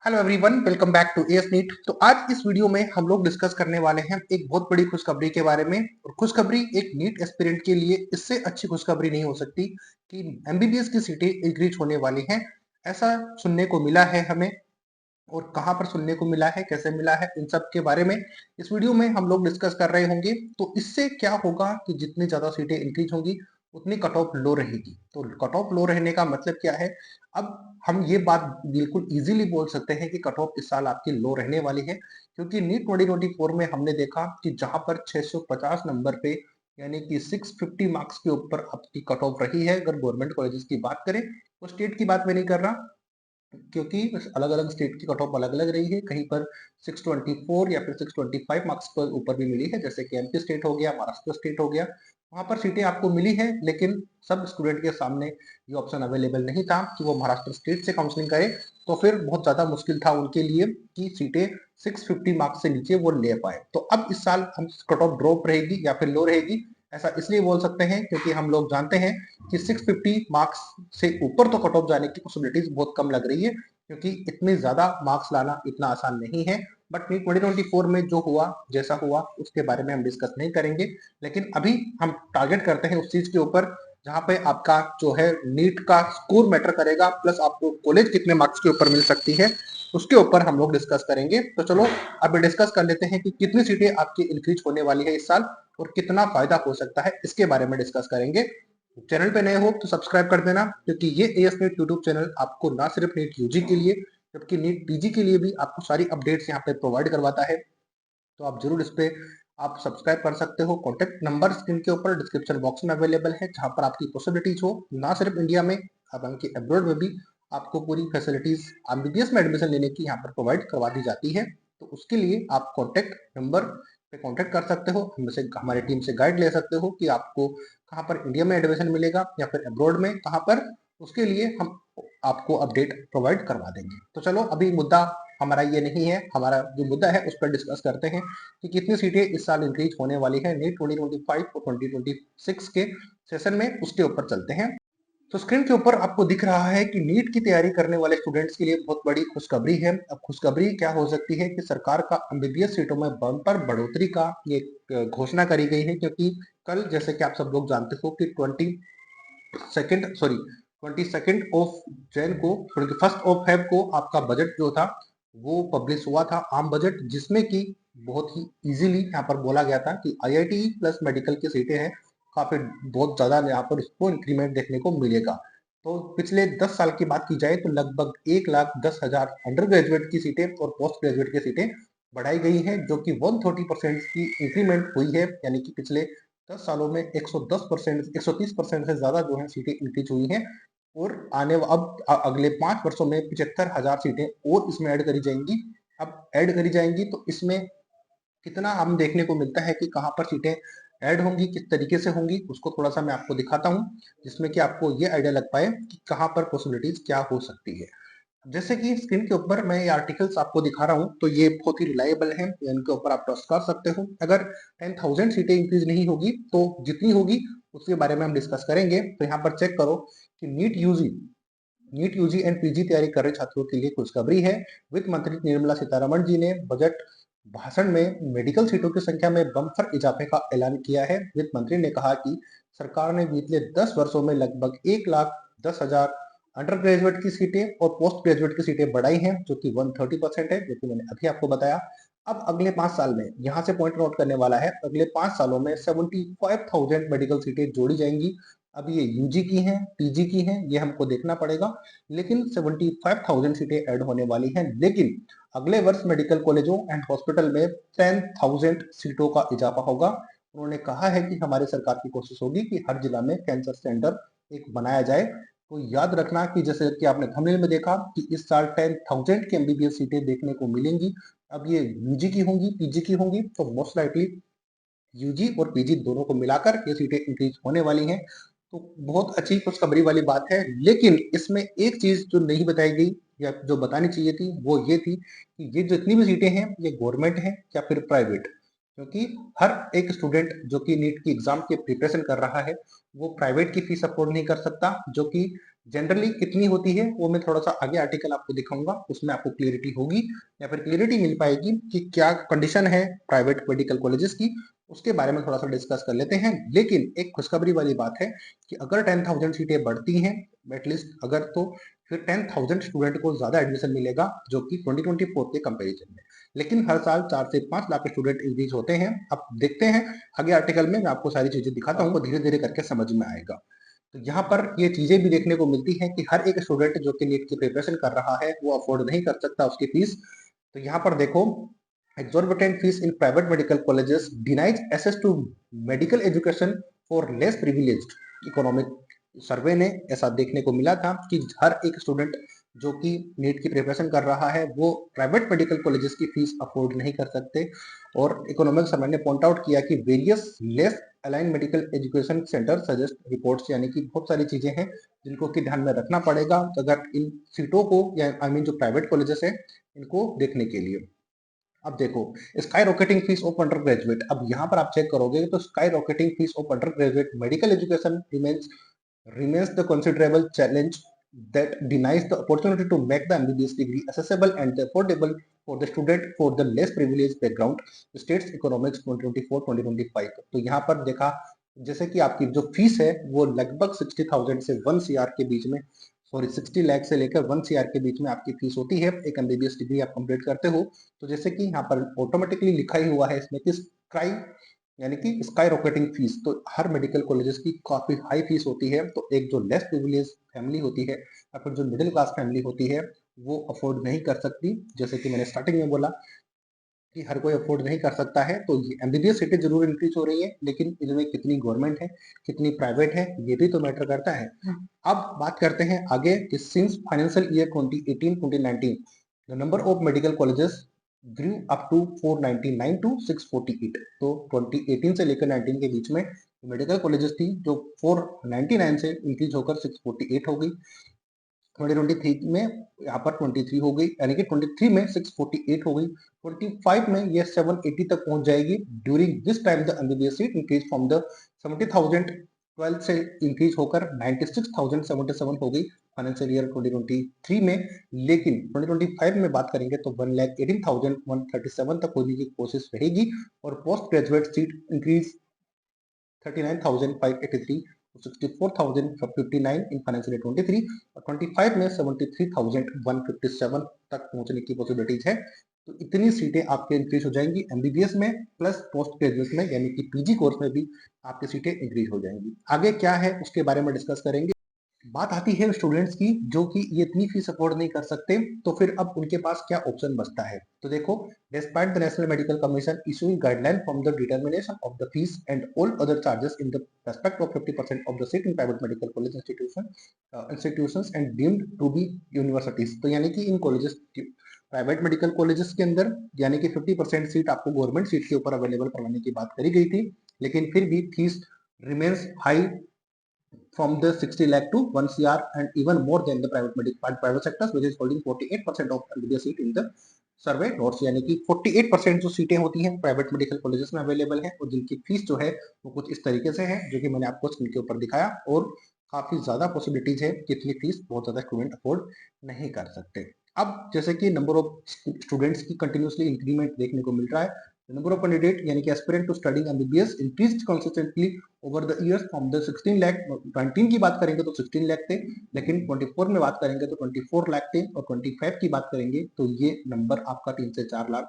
Hello everyone, welcome back to AS NEET. तो आज इस वीडियो में हम लोग डिस्कस करने वाले हैं एक बहुत बड़ी खुशखबरी के बारे में। और खुशखबरी एक नीट एस्पिरेंट के लिए इससे अच्छी खुशखबरी नहीं हो सकती कि एमबीबीएस की सीटें इंक्रीज होने वाली हैं। ऐसा सुनने को मिला है हमें, और कहाँ पर सुनने को मिला है, कैसे मिला है, इन सब के बारे में इस वीडियो में हम लोग डिस्कस कर रहे होंगे। तो इससे क्या होगा कि जितनी ज्यादा सीटें इंक्रीज होंगी उतनी कट ऑफ लो रहेगी। तो कट ऑफ लो रहने का मतलब क्या है? अब हम ये बात बिल्कुल इजीली बोल सकते हैं कि कट ऑफ इस साल आपकी लो रहने वाली है, क्योंकि नीट 2024 में हमने देखा कि जहां पर 650 नंबर पे यानी कि 650 मार्क्स के ऊपर आपकी कट ऑफ रही है। अगर गवर्नमेंट कॉलेजेस की बात करें, तो स्टेट की बात मैं नहीं कर रहा, क्योंकि अलग अलग स्टेट की कट ऑफ अलग अलग रही है। कहीं पर 624 या फिर 625 मार्क्स पर ऊपर भी मिली है, जैसे कि एमपी स्टेट हो गया, महाराष्ट्र स्टेट हो गया। वहां पर सीटें आपको मिली है, लेकिन सब स्टूडेंट के सामने ये ऑप्शन अवेलेबल नहीं था कि वो महाराष्ट्र स्टेट से काउंसलिंग करे। तो फिर बहुत ज्यादा मुश्किल था उनके लिए कि सीटें 650 मार्क्स से नीचे वो ले पाए। तो अब इस साल हम कट ऑफ ड्रॉप रहेगी या फिर लो रहेगी, ऐसा इसलिए बोल सकते हैं क्योंकि हम लोग जानते हैं कि 650 मार्क्स से ऊपर तो कट ऑफ जाने की पॉसिबिलिटीज बहुत कम लग रही है, क्योंकि इतने ज्यादा मार्क्स लाना इतना आसान नहीं है। बट नीट 2024 में जो हुआ, जैसा हुआ, उसके बारे में हम डिस्कस नहीं करेंगे। लेकिन अभी हम टारगेट करते हैं उस चीज के ऊपर जहां पे आपका जो है नीट का स्कोर मैटर करेगा, प्लस आपको कॉलेज कितने मार्क्स के ऊपर मिल सकती है उसके ऊपर हम लोग डिस्कस करेंगे। तो चलो अभी डिस्कस कर लेते हैं कि कितनी सीटें आपकी इंक्रीज होने वाली है इस साल और कितना फायदा हो सकता है, इसके बारे में डिस्कस करेंगे। चैनल पे नए हो तो सब्सक्राइब कर देना, क्योंकि ये एएस नीट यूट्यूब चैनल आपको ना सिर्फ नीट यूजी के लिए जबकि नीट पीजी के लिए भी आपको सारी अपडेट्स यहाँ पे प्रोवाइड करवाता है। तो आप जरूर इस पे आप सब्सक्राइब कर सकते हो। कॉन्टेक्ट नंबर स्क्रीन के ऊपर डिस्क्रिप्शन बॉक्स में अवेलेबल है, जहां पर आपकी पॉसिबिलिटीज हो ना सिर्फ इंडिया में, बल्कि अब्रॉड में भी आपको पूरी फैसिलिटीज एमबीबीएस में एडमिशन लेने की यहाँ पर प्रोवाइड करवा दी जाती है। तो उसके लिए आप कॉन्टेक्ट नंबर पे कॉन्टेक्ट कर सकते हो, हमसे हमारी टीम से गाइड ले सकते हो कि आपको कहाँ पर इंडिया में एडमिशन मिलेगा या फिर अब्रॉड में कहाँ पर। उसके लिए हम आपको अपडेट प्रोवाइड करवा देंगे। तो चलो अभी मुद्दा हमारा ये नहीं है, हमारा जो मुद्दा है उस पर डिस्कस करते हैं कि कितनी सीटें इस साल इंक्रीज होने वाली है नीट 2025 और 2026 के सेशन में, उसके ऊपर चलते हैं। तो स्क्रीन के ऊपर आपको दिख रहा है कि नीट की तैयारी करने वाले स्टूडेंट्स के लिए बहुत बड़ी खुशखबरी है। अब खुशखबरी क्या हो सकती है कि सरकार का एमबीबीएस सीटों में बम्पर बढ़ोतरी का ये घोषणा करी गई है, क्योंकि कल जैसे कि आप सब लोग जानते हो कि 22 ऑफ जैन को, 1 ऑफ फेब को आपका बजट जो था वो पब्लिश हुआ था, आम बजट, जिसमें कि बहुत ही इजीली यहाँ पर बोला गया था कि आईआईटी प्लस मेडिकल की सीटें हैं काफी बहुत ज्यादा यहाँ पर इसको इंक्रीमेंट देखने को मिलेगा। तो पिछले 10 साल की बात की जाए तो लगभग 1,10,000 अंडर ग्रेजुएट की सीटें और पोस्ट ग्रेजुएट की सीटें बढ़ाई गई हैं, जो कि 130% की इंक्रीमेंट हुई है। यानी कि पिछले 10 सालों में 110%, 130% से ज्यादा जो है सीटें इंक्रीज हुई हैं। और अगले 5 वर्षों में 75,000 सीटें और इसमें ऐड करी जाएंगी। अब ऐड करी जाएंगी तो इसमें कितना हम देखने को मिलता है कि कहाँ पर सीटें ऐड होंगी, किस तरीके से होंगी, उसको थोड़ा सा मैं आपको दिखाता हूँ, जिसमें कि आपको ये आइडिया लग पाए कि कहाँ पर पॉसिबिलिटीज क्या हो सकती है। जैसे कि स्क्रीन के ऊपर मैं ये आर्टिकल्स आपको दिखा रहा हूँ, तो ये बहुत ही रिलायबल है, इनके ऊपर आप ट्रस्ट कर सकते हो। अगर 10,000 सीटें इंक्रीज नहीं होगी तो जितनी होगी उसके बारे में हम डिस्कस करेंगे। तो यहाँ पर चेक करो कि नीट यूजी एंड पीजी तैयारी कर रहे छात्रों के लिए खुशखबरी है। वित्त मंत्री निर्मला सीतारमण जी ने बजट भाषण में मेडिकल सीटों की संख्या में बम्पर इजाफे का ऐलान किया है। वित्त मंत्री ने कहा कि सरकार ने पिछले 10 वर्षों में लगभग 1,10,000 अंडर ग्रेजुएट की सीटें और पोस्ट ग्रेजुएट की सीटें बढ़ाई हैं, जो कि 130% है, जो कि मैंने अभी आपको बताया। अब अगले 5 साल में, यहाँ से पॉइंट नोट करने वाला है, अगले 5 सालों में 75,000 मेडिकल सीटें जोड़ी जाएंगी। अब ये यूजी की हैं, पीजी की हैं, ये हमको देखना पड़ेगा, लेकिन 75,000 सीटें ऐड होने वाली हैं। लेकिन अगले वर्ष मेडिकल कॉलेजों एंड हॉस्पिटल में 10,000 सीटों का इजाफा होगा। उन्होंने कहा है कि हमारी सरकार की कोशिश होगी कि हर जिला में कैंसर सेंटर एक बनाया जाए। तो याद रखना कि जैसे कि आपने थंबनेल में देखा कि इस साल 10,000 की एमबीबीएस सीटें देखने को मिलेंगी। अब ये यूजी की होंगी, पीजी की होंगी, तो मोस्ट लाइकली यूजी और पीजी दोनों को मिलाकर ये सीटें इंक्रीज होने वाली हैं। तो बहुत अच्छी खुशखबरी वाली बात है। लेकिन इसमें एक चीज जो नहीं बताई गई या जो बतानी चाहिए थी वो ये थी कि ये जितनी भी सीटें हैं ये गवर्नमेंट है या फिर प्राइवेट, क्योंकि हर एक स्टूडेंट जो कि नीट की एग्जाम की प्रिपरेशन कर रहा है वो प्राइवेट की फीस अफोर्ड नहीं कर सकता, जो कि जनरली कितनी होती है वो मैं थोड़ा सा आगे आर्टिकल आपको दिखाऊंगा, उसमें आपको क्लियरिटी होगी या फिर क्लियरिटी मिल पाएगी कि क्या कंडीशन है प्राइवेट मेडिकल कॉलेजेस की, उसके बारे में थोड़ा सा डिस्कस कर लेते हैं। लेकिन एक खुशखबरी वाली बात है कि अगर 10,000 सीटें बढ़ती हैं एटलीस्ट अगर, तो फिर 10,000 स्टूडेंट को ज्यादा एडमिशन मिलेगा जो कि 2024 के कंपेरिजन में। लेकिन हर साल 4 से 5 लाख स्टूडेंट इंक्रीज होते हैं। अब देखते हैं आगे आर्टिकल में, मैं आपको सारी चीजें दिखाता हूँ, धीरे धीरे करके समझ में आएगा। तो यहाँ पर ये चीजें भी देखने को मिलती हैं कि हर एक स्टूडेंट जो कि नीट की प्रिपरेशन कर रहा है वो अफोर्ड नहीं कर सकता उसकी फीस। तो यहाँ पर देखो, exorbitant fees in private medical colleges denies access to medical education for less privileged economic। सर्वे ने ऐसा देखने को मिला था कि हर एक स्टूडेंट जो कि नीट की प्रिपरेशन कर रहा है वो प्राइवेट मेडिकल कॉलेजेस की फीस अफोर्ड नहीं कर सकते। और इकोनॉमिक सर्वे ने पॉइंट आउट किया कि various less align medical education centre suggest reports, यानी कि बहुत सारी चीजें हैं जिनको कि ध्यान में रखना पड़ेगा अगर इन सीटों को, या आई मीन जो प्राइवेट कॉलेजेस है इनको देखने के लिए। अब देखो, sky rocketing fees of under graduate, अब यहाँ पर आप चेक करोगे तो sky rocketing fees of under graduate medical education remains the considerable challenge that denies the opportunity to make the MBBS degree accessible and affordable for the student for the less privileged background, states economics 2024-2025। तो यहाँ पर देखा जैसे कि आपकी जो fees है वो लगभग 60,000 से 1 CR के बीच में, सॉरी 60 लाख से लेकर 1 CR के बीच में आपकी फीस होती है एक एमबीबीएस डिग्री आप कंप्लीट करते हो। तो जैसे कि यहाँ पर ऑटोमेटिकली लिखा ही हुआ है इसमें कि स्काई, यानी कि स्काई रॉकेटिंग फीस, तो हर मेडिकल कॉलेजेस की काफी हाई फीस होती है। तो एक जो लेस प्रिविलेज फैमिली होती है या फिर जो मिडिल क्लास फैमिली होती है वो अफोर्ड नहीं कर सकती। जैसे कि मैंने स्टार्टिंग में बोला कि हर कोई अफोर्ड नहीं कर सकता है। तो ये एमबीबीएस सीटें जरूर इंक्रीज हो रही है, लेकिन इनमें कितनी गवर्नमेंट है कितनी प्राइवेट है ये भी तो मैटर करता है। अब बात करते हैं आगे कि since financial year 2018-2019 the number of medical colleges grew up to 499 to 648। तो 2018 से लेकर 19 के बीच में मेडिकल कॉलेजेस थी जो 499 से इंक्रीज होकर 648 हो गई। 2023 में यहाँ पर 23 हो गई, यानी कि 23 में 648 हो गई। 25 में ये 780 तक पहुंच जाएगी। During this time the MBBS seat increase from the 70,012 से इंक्रीज होकर 96,077 हो गई फाइनेंशियल ईयर 2023 में। लेकिन 2025 में बात करेंगे तो 1,18,137 तक होने की कोशिश रहेगी। और post graduate seat increase 39,583 to 64,059 in financial year 23 और 25 में 73,157 तक पहुंचने की पॉसिबिलिटीज है। तो इतनी सीटें आपके इंक्रीज हो जाएंगी एमबीबीएस में, प्लस पोस्ट ग्रेजुएट में, यानी कि पीजी कोर्स में भी आपकी सीटें इंक्रीज हो जाएंगी। आगे क्या है उसके बारे में डिस्कस करेंगे। बात आती है स्टूडेंट्स की जो कि ये इतनी फीस अफोर्ड नहीं कर सकते, तो फिर अब उनके पास क्या ऑप्शन बचता है। तो देखो, despite the national medical commission issuing guideline from the determination of the fees and all other charges in the respect of 50% of the seat in private medical college institutions and deemed to be universities. तो यानी कि in colleges, private medical colleges के अंदर, यानी कि 50% seat आपको government seat के ऊपर अवेलेबल करवाने की बात करी गई थी, लेकिन फिर भी fees remains high from the 60 lakh to 1 CR and even more than the private sectors which is holding 48% of MBBS seat in the survey notes. यानी कि 48% जो सीटें होती हैं प्राइवेट मेडिकल कॉलेजेस में अवेलेबल है और जिनकी फीस जो है वो कुछ इस तरीके से है जो कि मैंने आपको स्क्रीन के ऊपर दिखाया। और काफी ज्यादा पॉसिबिलिटीज है कि इतनी फीस बहुत ज्यादा स्टूडेंट अफोर्ड नहीं कर सकते। अब जैसे कि नंबर ऑफ स्टूडेंट्स की कंटिन्यूसली इंक्रीमेंट देखने को मिल रहा है। नंबर ऑफ कैंडिडेट यानी कि aspirant to studying MBBS increased consistently over the years from the 16 lakh. 19 की बात करेंगे तो 16 लाख थे, लेकिन 24 में बात करेंगे तो 24 लाख थे, और 25 की बात करेंगे तो ये नंबर आपका 3 से 4 लाख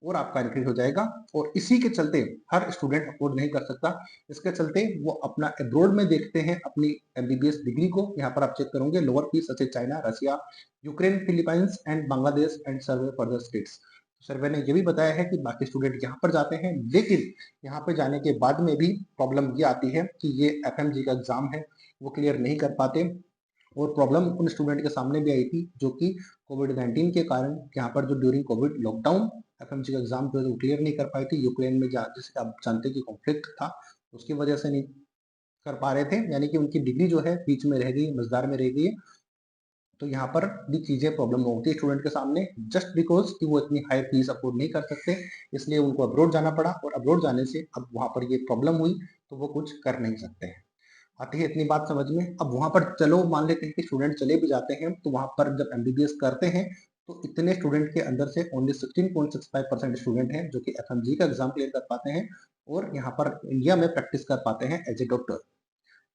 और आपका इंक्रीज हो जाएगा। और इसी के चलते हर स्टूडेंट अफोर्ड नहीं कर सकता, इसके चलते वो अपना अब्रोड में देखते हैं अपनी एमबीबीएस डिग्री को। यहाँ पर आप चेक करोगे lower fees such China, Russia, Ukraine, Philippines and Bangladesh and survey further states. Survey ने ये भी बताया है कि बाकी स्टूडेंट यहाँ पर जाते हैं, लेकिन यहाँ पे जाने के बाद में भी प्रॉब्लम ये आती है कि ये एफएमजी का एग्जाम है वो क्लियर नहीं कर पाते। और प्रॉब्लम उन स्टूडेंट के सामने भी आई थी जो कि कोविड-19 के कारण यहाँ पर जो ड्यूरिंग कोविड लॉकडाउन एफएमजी का एग्जाम जो है वो क्लियर नहीं कर पाई थी। यूक्रेन में जैसे आप जानते हैं कि कॉन्फ्लिक्ट था, उसकी वजह से नहीं कर पा रहे थे, यानी कि उनकी डिग्री जो है बीच में रह गई, मजदार में रह गई है। तो यहाँ पर भी चीजें प्रॉब्लम होती है स्टूडेंट के सामने, जस्ट बिकॉज कि वो इतनी हाई फीस अफोर्ड नहीं कर सकते, इसलिए उनको अब्रोड जाना पड़ा। और अब्रोड जाने से अब वहां पर ये प्रॉब्लम हुई तो वो कुछ कर नहीं सकते हैं। आती है इतनी बात समझ में। अब वहां पर चलो मान लेते हैं कि स्टूडेंट चले भी जाते हैं, तो वहां पर जब एमबीबीएस करते हैं तो इतने स्टूडेंट के अंदर से ओनली 16.65% स्टूडेंट हैं जो कि एफएमजी का एग्जाम क्लियर कर पाते हैं और यहाँ पर इंडिया में प्रैक्टिस कर पाते हैं एज ए डॉक्टर।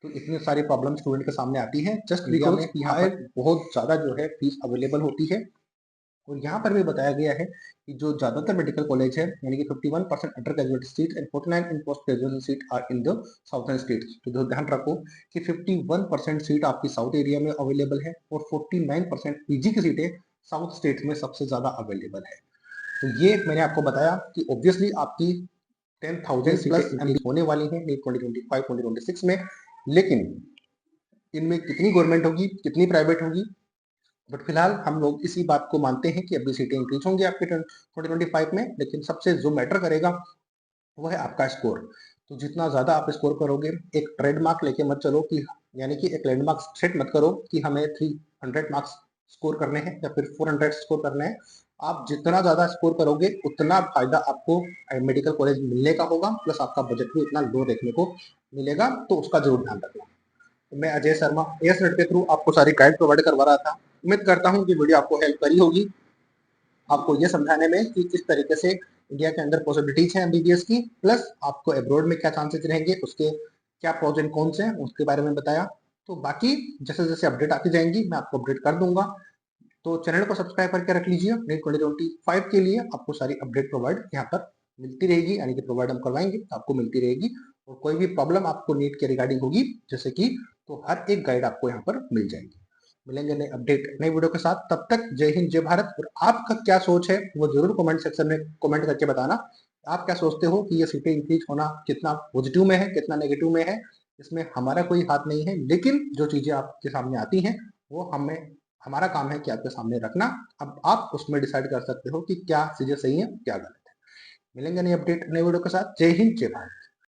तो इतनी सारी प्रॉब्लम स्टूडेंट के सामने आती है जस्ट बिकॉज यहाँ पर बहुत ज्यादा जो है फीस अवेलेबल होती है। और यहाँ पर भी बताया गया है कि जो ज्यादातर मेडिकल कॉलेज है यानी कि 51% undergraduate seat and 49 in post graduation seat are in the southern states. तो जो ध्यान रखो कि 51% सीट आपकी साउथ एरिया में अवेलेबल है और 49% पीजी की सीटें साउथ स्टेट में सबसे ज्यादा अवेलेबल है। तो ये मैंने आपको बताया कि ऑब्वियसली आपकी 10,000 प्लस एमबी होने वाली है नीट 2025-2026 में, लेकिन इनमें कितनी गवर्नमेंट होगी कितनी प्राइवेट होगी, बट फिलहाल हम लोग इसी बात को मानते हैं कि अभी सीटें इंक्रीज होंगी आपके 2025 में। लेकिन सबसे जो मैटर करेगा वो है आपका स्कोर। तो जितना ज्यादा आप स्कोर करोगे, एक ट्रेडमार्क लेके मत चलो कि यानी कि एक लैंडमार्क सेट मत करो कि हमें 300 मार्क्स स्कोर करने हैं या फिर 400 स्कोर करने हैं। आप जितना ज्यादा स्कोर करोगे उतना फायदा आपको मेडिकल कॉलेज मिलने का होगा, प्लस आपका बजट भी उतना लो देखने को मिलेगा। तो उसका जरूर ध्यान रखना। मैं अजय शर्मा एस नेट के थ्रू आपको सारी गाइड प्रोवाइड करवा रहा था। उम्मीद करता हूँ कि वीडियो आपको हेल्प करी होगी, आपको ये समझाने में कि किस तरीके से इंडिया के अंदर पॉसिबिलिटीज है एमबीबीएस की, प्लस आपको अब्रॉड में क्या चांसेस रहेंगे, उसके क्या प्रोज एंड कॉन्स हैं उसके बारे में बताया। तो बाकी जैसे जैसे अपडेट आती जाएंगी मैं आपको अपडेट कर दूंगा। तो चैनल को सब्सक्राइब करके रख लीजिए। नीट 2025 के लिए आपको सारी अपडेट प्रोवाइड यहाँ पर मिलती रहेगी, यानी कि प्रोवाइड हम करवाएंगे तो आपको मिलती रहेगी। और कोई भी प्रॉब्लम आपको नीट के रिगार्डिंग होगी जैसे कि, तो हर एक गाइड आपको यहाँ पर मिल जाएगी। मिलेंगे नए अपडेट नए वीडियो के साथ, तब तक जय हिंद जय भारत। और आपका क्या सोच है वो जरूर कमेंट सेक्शन में कमेंट करके बताना। आप क्या सोचते हो कि ये सीटें इंक्रीज होना कितना पॉजिटिव में है कितना नेगेटिव में है, इसमें हमारा कोई हाथ नहीं है। लेकिन जो चीजें आपके सामने आती हैं वो हमें हमारा काम है कि आपके सामने रखना। अब आप उसमें डिसाइड कर सकते हो कि क्या चीजें सही है क्या गलत है। मिलेंगे नई अपडेट नए वीडियो के साथ। जय हिंद जय भारत।